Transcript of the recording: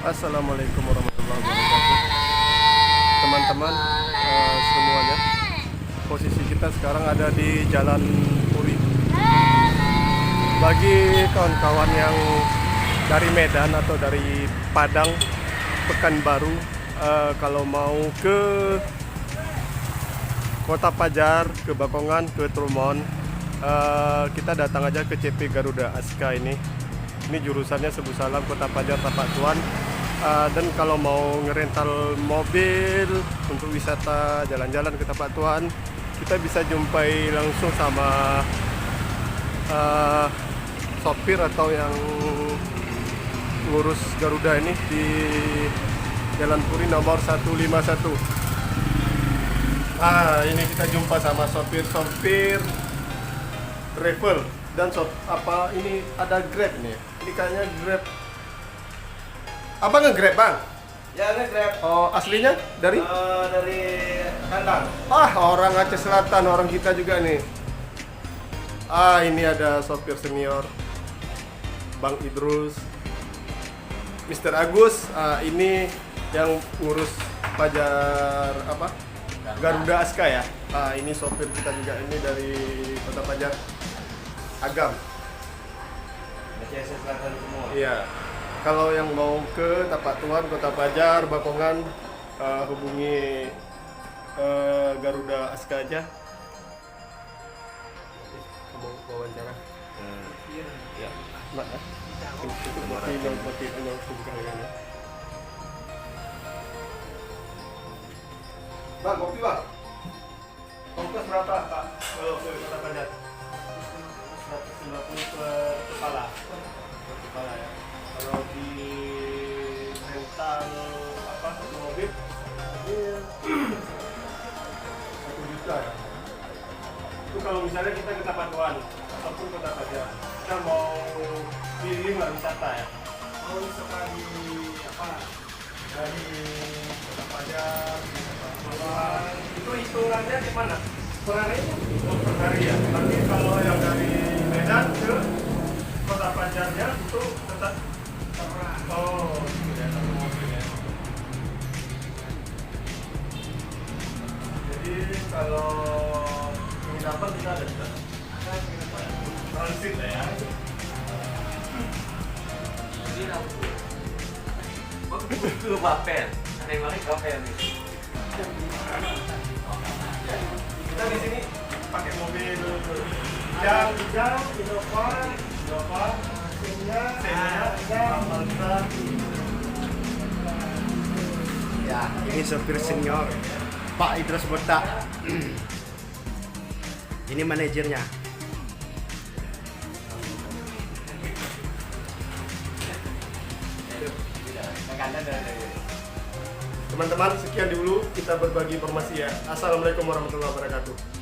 Assalamualaikum warahmatullahi wabarakatuh. Teman-teman semuanya, posisi kita sekarang ada di Jalan Puri. Bagi kawan-kawan yang dari Medan atau dari Padang, Pekanbaru, kalau mau ke Kota Pajar, ke Bakongan, ke Trumon, kita datang aja ke CP Garuda Aska ini. Ini jurusannya Sebu Salam, Kota Pajar, Tapak Tuan. Dan kalau mau ngerental mobil untuk wisata jalan-jalan ke Tapak Tuan, kita bisa jumpai langsung sama sopir atau yang ngurus Garuda ini di Jalan Puri nomor 151. Ini kita jumpa sama sopir travel dan ini ada Grab nih. Ini kayaknya Grab. Abang nge-Grab, Bang? Ya, nge-Grab. Oh, aslinya dari? Dari Kandang. Orang Aceh Selatan, orang kita juga nih. Ini ada sopir senior Bang Idrus, Mr. Agus. Ini yang ngurus Pajar Garuda Aska ya. Ini sopir kita juga, ini dari Kota Pajar Agam. Aceh Selatan semua. Iya. Kalau yang mau ke Tapak Tuan, Kota Pajar, Bakongan, hubungi Garuda Aska aja. Mau wawancara? Iya. Mak, Bang, kopi Bang. Ongkos berapa Pak kalau ke Kota Pajar? 150 per kepala. Per kepala ya. Kalau di rental satu mobil ini 1 juta ya. Itu kalau misalnya kita ke Tapak Tuan ataupun Kota Pajar, kita mau pilih wisata ya. Mau wisata di dari Kota Pajar, itu hitungannya di mana? Per hari? Per hari ya. Tapi kalau yang dari Medan ke Kota Pajarnya itu tetap ya, satu mobil ya. Jadi kalau penginapan kita ada transit lah ya. Itu Bapen. Ada yang lagi Bapen nih. Kita di sini pakai mobil Jam, Innova, Avanza. Ya, ini sopir senior Pak Idrus Botak. Ini manajernya. Teman-teman, sekian dulu kita berbagi informasi ya. Assalamualaikum warahmatullahi wabarakatuh.